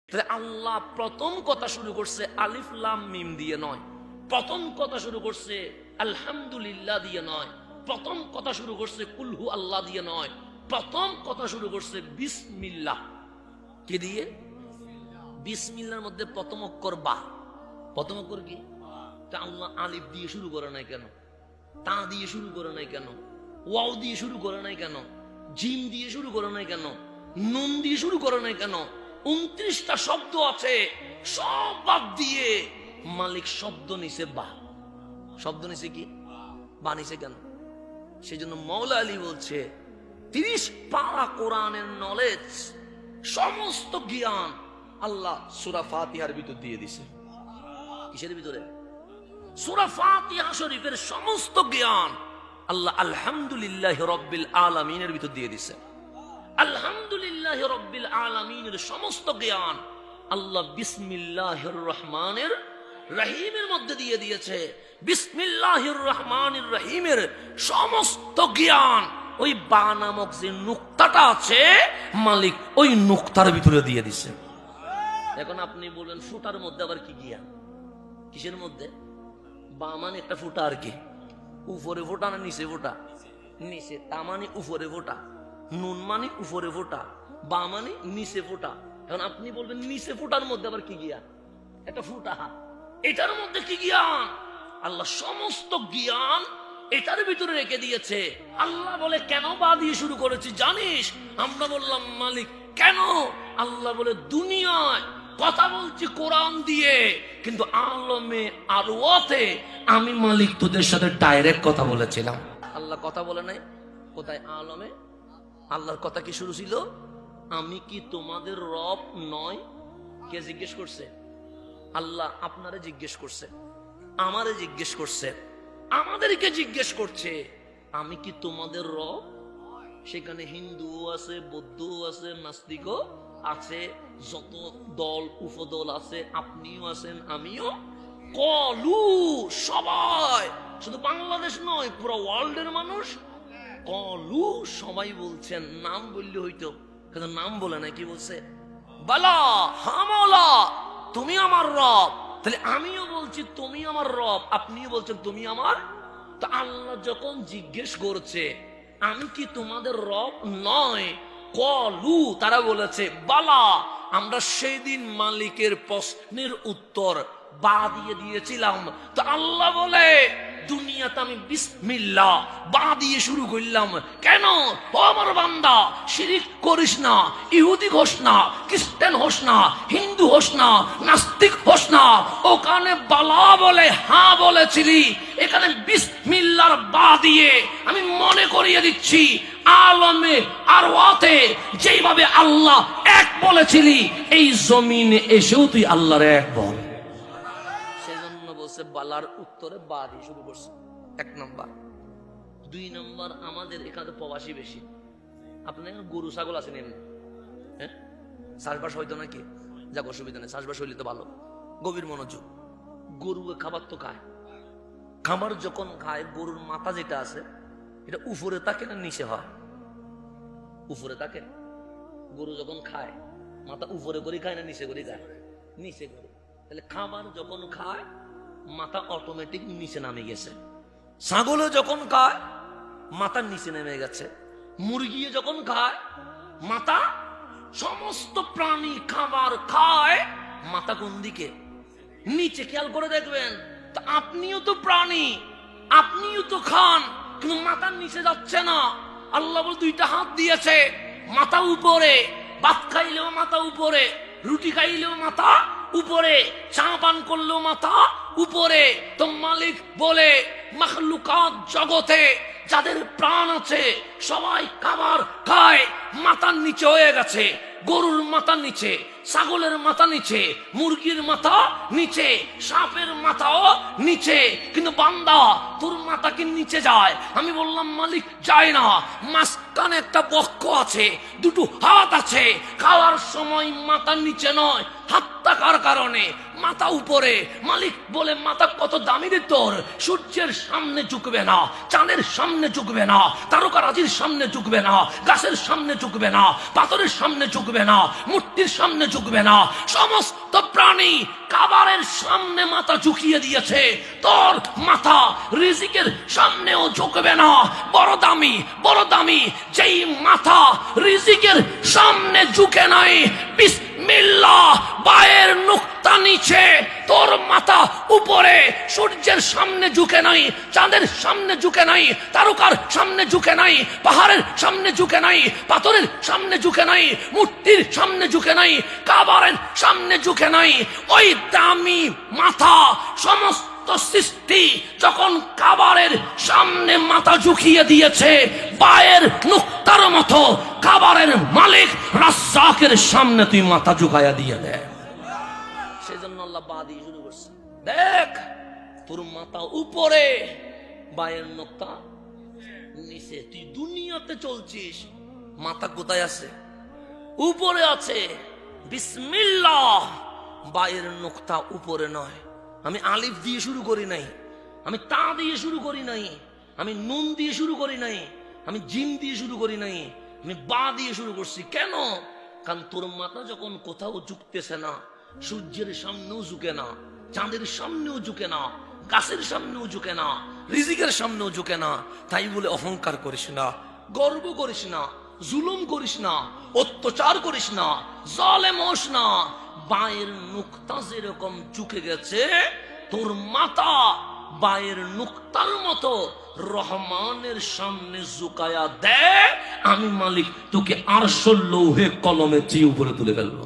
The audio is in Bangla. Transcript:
তাহলে আল্লাহ প্রথম কথা শুরু করছে আলিফ লাম মিম দিয়ে নয়, প্রথম কথা শুরু করছে আলহামদুলিল্লাহ দিয়ে নয়, প্রথম কথা শুরু করছে কুলহু আল্লাহ দিয়ে নয়, প্রথম কথা শুরু করছে বিসমিল্লাহ। কি দিয়ে? বিসমিল্লাহর মধ্যে প্রথম অক্ষর বা। প্রথম অক্ষর কি? আল্লাহ আলিফ দিয়ে শুরু করে নাই কেন? তা দিয়ে শুরু করে নাই কেন? ওয়াও দিয়ে শুরু করে নাই কেন? জিম দিয়ে শুরু করে নাই কেন? নুন দিয়ে শুরু করে নাই কেন? 29টা শব্দ আছে, সব বাদ দিয়ে মালিক শব্দ নিছে বা। শব্দ নিছে কি? বা নিছে কেন? সেই জন্য মৌলা আলী বলছে 30 পারা কোরআনের নলেজ, সমস্ত জ্ঞান আল্লাহ সূরা ফাতিহার ভিতর দিয়ে দিছে। কিসের ভিতরে? সূরা ফাতিহা শরীফের সমস্ত জ্ঞান আল্লাহ আলহামদুলিল্লাহি রাব্বিল আলামিনের ভিতর দিয়ে দিছে। আলহামদুলিল্লাহি রাব্বিল আলামিনের সমস্ত জ্ঞান আল্লাহ বিসমিল্লাহির রহমানির রহিমের মধ্যে দিয়ে দিয়েছে। বিসমিল্লাহির রহমানির রহিমের সমস্ত জ্ঞান ওই বা নামক যে নুক্তাটা আছে মালিক ওই নুক্তার ভিতরে দিয়ে দিছে। এখন আপনি বলেন ফুটার মধ্যে আবার কি জ্ঞান? কিসের মধ্যে? বা মানে একটা ফুটা আর কি, উপরে ফোটা না নিচে ফোটা? নিচে। তা মানে উপরে ফোটা, নুন মানে উপরে ফোটা, বা মানে নিচে ফোটা। এখন আপনি বলবেন নিচে ফোটার মধ্যে আবার কি জ্ঞান? একটা ফুটা, এটার মধ্যে কি জ্ঞান? আল্লাহ সমস্ত জ্ঞান এটার ভিতরে রেখে দিয়েছে। আল্লাহ বলে কেন বা দিয়ে শুরু করেছি জানিস? আমরা বললাম মালিক কেন? আল্লাহ বলে দুনিয়ায় কথা বলছি কোরআন দিয়ে, কিন্তু আলমে আরওয়াতে আমি মালিক তোদের সাথে ডাইরেক্ট কথা বলেছিলাম। আল্লাহ কথা বলে নাই কোথায়? আলমে। আল্লাহর কথা কি শুরু ছিল? আমি কি তোমাদের রব নয়? কে জিজ্ঞেস করছে? আল্লাহ আপনারে জিজ্ঞেস করছে, আমারে জিজ্ঞেস করছে, আমাদেরকে জিজ্ঞেস করছে আমি কি তোমাদের রব? সেখানে হিন্দু আছে, বৌদ্ধ আছে, নাস্তিকও আছে, যত দল উপদল আছে, আপনিও আছেন, আমিও। কলু সবাই, শুধু বাংলাদেশ নয় পুরো ওয়ার্ল্ডের মানুষ কলু সবাই বলছেন। নাম বললে হইতো, কিন্তু নাম বলে না। কি বলছে? বালা হামলা তুমি আমার রব। তাহলে আমিও বলছি তুমি আমার রব, আপনিও বলছেন তুমি আমার। তো আল্লাহ যখন জিজ্ঞেস করছে আমি কি তোমাদের রব নয়, কলু তারা বলেছে বালা। আমরা সেই দিন মালিকের প্রশ্নের উত্তর বা দিয়ে দিয়েছিলাম। তো আল্লাহ বলে দুনিয়াতে আমি বিসমিল্লাহ বা দিয়ে শুরু করলাম কেন? ও আমার বান্দা, শিরিক করিস না, ইহুদি হোস না, খ্রিস্টান হোস না, হিন্দু হোস না, নাস্তিক হোস না। ওখানে বালা বলে হ্যাঁ বলেছিলি, এখানে বিসমিল্লাহর বা দিয়ে আমি মনে করিয়ে দিচ্ছি আলমে আরওয়াতে যেইভাবে আল্লাহ এক বলেছিলি এই জমিনে এসেও তুই আল্লাহর এক বল। সেজন্য বলছে বালার উত্তরে বা দিয়ে শুরু করছে। 1 নম্বর। 2 নম্বর, আমাদের এখানে প্রবাসী বেশি। আপনার গরু ছাগল আছেন এমনি, হ্যাঁ চাষবাস হইতো নাকি? যাক অসুবিধা নেই, চাষবাস হইলে তো ভালো। গভীর মনোযোগ। গরু খাবার তো খায়, খাবার যখন খায় গরুর মাথা যেটা আছে এটা উপরে থাকে না নিচে হয়? উপরে থাকে। গরু যখন খায় মাথা উপরে করে খায় না নিচে করে খায়? নিচে করে। তাহলে খাবার যখন খায় মাথা অটোমেটিক নিচে নামে গেছে। ছাগলে যখন খায় মাথা নিচে নেমে গেছে। মুরগি যখন খায় মাথা, সমস্ত প্রাণী খাবার খায় মাথা কোন দিকে? নিচে। খেয়াল করে দেখবেন। তা আপনিও তো প্রাণী, আপনিও তো খান, কিন্তু মাথার নিচে যাচ্ছে না। আল্লাহ বল 2টা হাত দিয়েছে, মাথা উপরে। ভাত খাইলেও মাথা উপরে, রুটি খাইলেও মাথা উপরে, চা পান করলেও মাথা উপরে। তো মালিক বলে মাখলুকাত জগতে যাদের প্রাণ আছে সবাই খাবার খায় মাথার নিচে হয়ে গেছে। গরুর মাথা নিচে, ছাগলের মাথা নিচে, মুরগির মাথা নিচে, সাপের মাথাও নিচে। কিন্তু বান্দা তোর মাথা কি নিচে যায়? আমি বললাম মালিক যায় না। মাঝখানে একটা বক্ষ আছে, 2টো হাত আছে, খাওয়ার সময় মাথা নিচে নয়, হাত থাকার কারণে মাথা উপরে। মালিক বলে মাথা কত দামি রে তোর? সূর্যের সামনে ঝুঁকবে না, চাঁদের সামনে ঝুঁকবে না, তারকারাজির সামনে ঝুঁকবে না, গাছের সামনে ঝুঁকবে না, পাথরের সামনে ঝুঁকবে না, মূর্তির সামনে ঝুঁকবে না। সমস্ত প্রাণী কাবারের সামনে মাথা ঝুঁকিয়ে দিয়েছে, তোর মাথা রিজিকের সামনেও ঝুঁকবে না। বড় দামি, বড় দামি যেই মাথা রিজিকের সামনে ঝুঁকে নাই, বিসমিল্লাহ, পায়ের নুকতা নিচে, তোর মাথা উপরে, সূর্যের সামনে ঝুঁকে নাই, চাঁদের সামনে ঝুঁকে নাই, তারকার সামনে ঝুঁকে নাই, পাহাড়ের সামনে ঝুঁকে নাই, পাথরের সামনে ঝুঁকে নাই, মূর্তির সামনে ঝুঁকে নাই, কাবারের সামনে ঝুঁকে নাই। ওই দামি মাথা সমস্ত সৃষ্টি যখন কাবারের সামনে মাথা ঝুঁকিয়ে দিয়েছে, পায়ের নুকতার মতো কাবারের মালিক রাজ্জাকের সামনে তুই মাথা ঝুঁকাইয়া দিয়ে দে। সেজন্য আল্লাহ বা দিয়ে শুরু করছে। দেখ, তোর মাথা উপরে, পায়ের নুকতা নিচে। তুই দুনিয়াতে চলছিস, মাথা কোথায় আছে? উপরে আছে। বিসমিল্লাহ, পায়ের নুকতা উপরে নয়। আমি আলিফ দিয়ে শুরু করি নাই, আমি তা দিয়ে শুরু করি নাই, আমি নুন দিয়ে শুরু করি নাই, আমি জিম দিয়ে শুরু করি নাই, আমি বা দিয়ে শুরু করছি। কেন? কারণ তোর মাথা যখন কোথাও ঝুঁকতেছে না, সূর্যের সামনেও ঝুঁকে না, চাঁদের সামনেও ঝুঁকে না, গাছের সামনেও ঝুঁকে না, রিজিকের সামনেও ঝুঁকে না, তাই বলে অহংকার করিস না, গর্ব করিস না, জুলুম করিস না, অত্যাচার করিস না, জালেম হোস না। বায়ের নুকতা যেরকম ঝুঁকে গেছে, তোর মাথা বায়ের নুকতার মতো রহমানের সামনে ঝুঁকায়া দে, আমি মালিক তোকে আরশের লৌহে কলমে চেয়ে উপরে তুলে ফেলবো।